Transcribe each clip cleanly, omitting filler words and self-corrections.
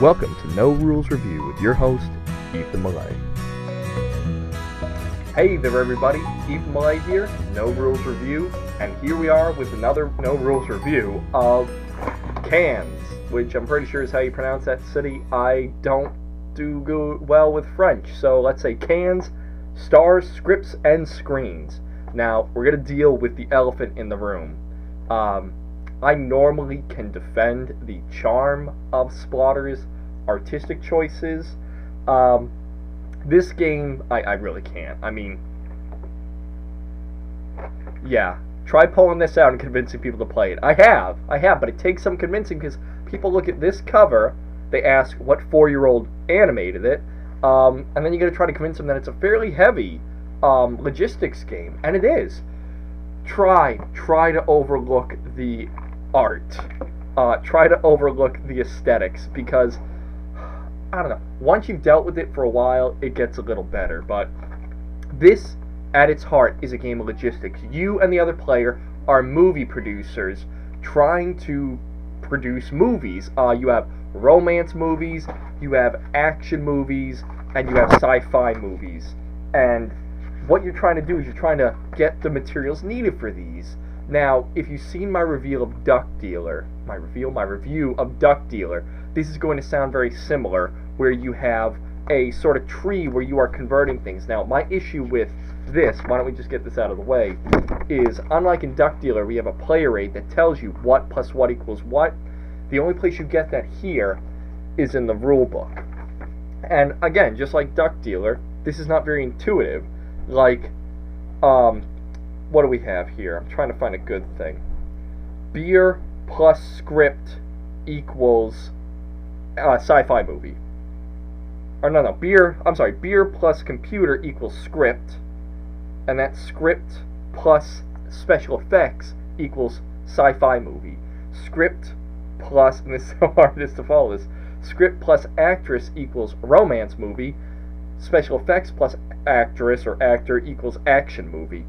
Welcome to No Rules Review with your host, Ethan Millay. Hey there everybody, Ethan Millay here, No Rules Review, and here we are with another No Rules Review of Cannes, which I'm pretty sure is how you pronounce that city. I don't do well with French, so let's say Cannes, stars, scripts, and screens. Now, we're going to deal with the elephant in the room. I normally can defend the charm of Splotter's artistic choices. This game, I really can't. I mean, yeah, try pulling this out and convincing people to play it. I have, but it takes some convincing because people look at this cover, they ask what 4-year-old animated it, and then you got to try to convince them that it's a fairly heavy logistics game, and it is. Try to overlook the art. Try to overlook the aesthetics, because I don't know, once you've dealt with it for a while, it gets a little better. But this, at its heart, is a game of logistics. You and the other player are movie producers trying to produce movies. You have romance movies, you have action movies, and you have sci-fi movies. And what you're trying to do is you're trying to get the materials needed for these. Now, if you've seen my review of Duck Dealer, my review of Duck Dealer, this is going to sound very similar, where you have a sort of tree where you are converting things. Now, my issue with this, why don't we just get this out of the way, is unlike in Duck Dealer, we have a player rate that tells you what plus what equals what. The only place you get that here is in the rule book. And again, just like Duck Dealer, this is not very intuitive. Like, what do we have here? I'm trying to find a good thing. Beer plus script equals sci-fi movie. Or no, beer plus computer equals script, and that script plus special effects equals sci-fi movie. Script plus, and this is so hard to follow this, script plus actress equals romance movie. Special effects plus actress or actor equals action movie.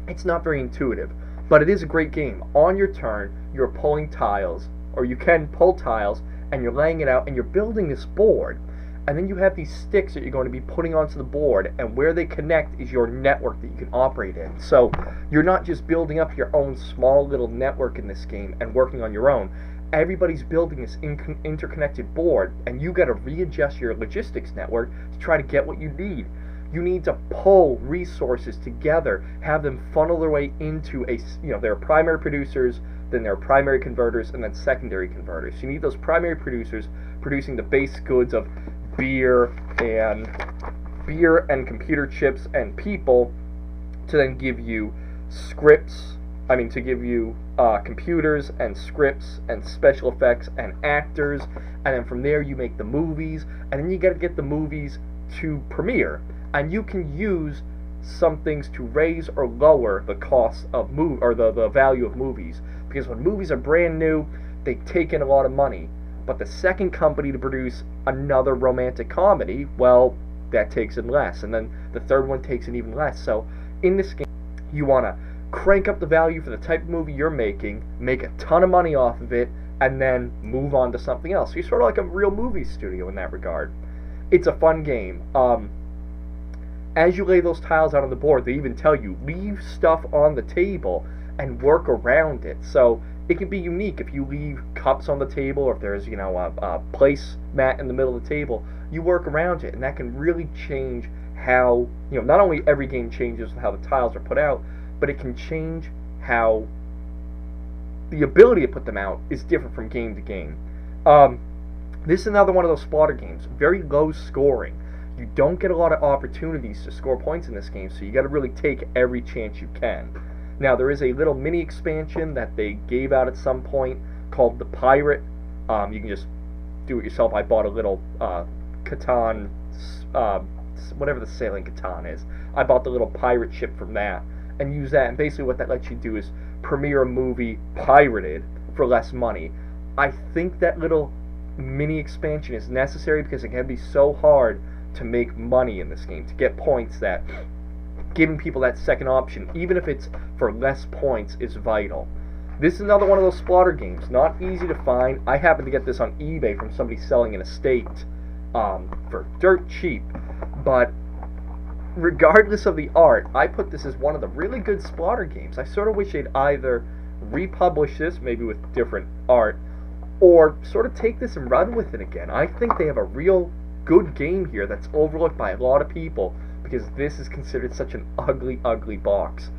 It's not very intuitive, but it is a great game. On your turn, you're pulling tiles, or you can pull tiles, and you're laying it out, and you're building this board. And then you have these sticks that you're going to be putting onto the board, and where they connect is your network that you can operate in. So you're not just building up your own small little network in this game and working on your own. Everybody's building this interconnected board, and you got to readjust your logistics network to try to get what you need. You need to pull resources together, have them funnel their way into there are primary producers, then there are primary converters, and then secondary converters. You need those primary producers producing the base goods of beer and computer chips and people to then give you computers and scripts and special effects and actors, and then from there you make the movies, and then you got to get the movies to premiere. And you can use some things to raise or lower the cost of the value of movies, because when movies are brand new, they take in a lot of money. But the second company to produce another romantic comedy, well, that takes in less, and then the third one takes in even less. So in this game, you want to crank up the value for the type of movie you're making, make a ton of money off of it, and then move on to something else. So you're sort of like a real movie studio in that regard. It's a fun game. As you lay those tiles out on the board, they even tell you, leave stuff on the table and work around it. So it can be unique if you leave cups on the table, or if there's, a place mat in the middle of the table, you work around it, and that can really change how, not only every game changes how the tiles are put out, but it can change how the ability to put them out is different from game to game. This is another one of those Splotter games, very low scoring. You don't get a lot of opportunities to score points in this game, so you got to really take every chance you can. Now, there is a little mini expansion that they gave out at some point called the Pirate. You can just do it yourself. I bought a little Catan, whatever the sailing Catan is. I bought the little pirate ship from that and use that. And basically, what that lets you do is premiere a movie pirated for less money. I think that little mini expansion is necessary because it can be so hard to make money in this game, to get points, that giving people that second option, even if it's for less points, is vital. This is another one of those Splotter games, not easy to find. I happened to get this on eBay from somebody selling an estate for dirt cheap, but regardless of the art, I put this as one of the really good Splotter games. I sort of wish they'd either republish this, maybe with different art, or sort of take this and run with it again. I think they have a real good game here that's overlooked by a lot of people because this is considered such an ugly, ugly box.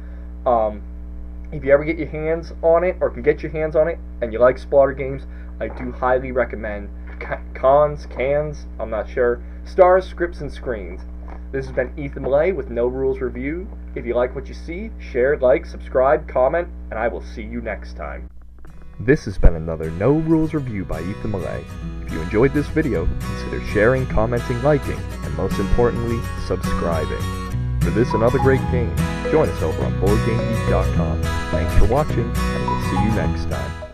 If you ever get your hands on it, or can get your hands on it, and you like Splotter games, I do highly recommend Cans, I'm not sure, Stars, Scripts, and Screens. This has been Ethan Millay with No Rules Review. If you like what you see, share, like, subscribe, comment, and I will see you next time. This has been another No Rules Review by Ethan Millay. If you enjoyed this video, consider sharing, commenting, liking, and most importantly, subscribing. For this and other great games, join us over on BoardGameGeek.com. Thanks for watching, and we'll see you next time.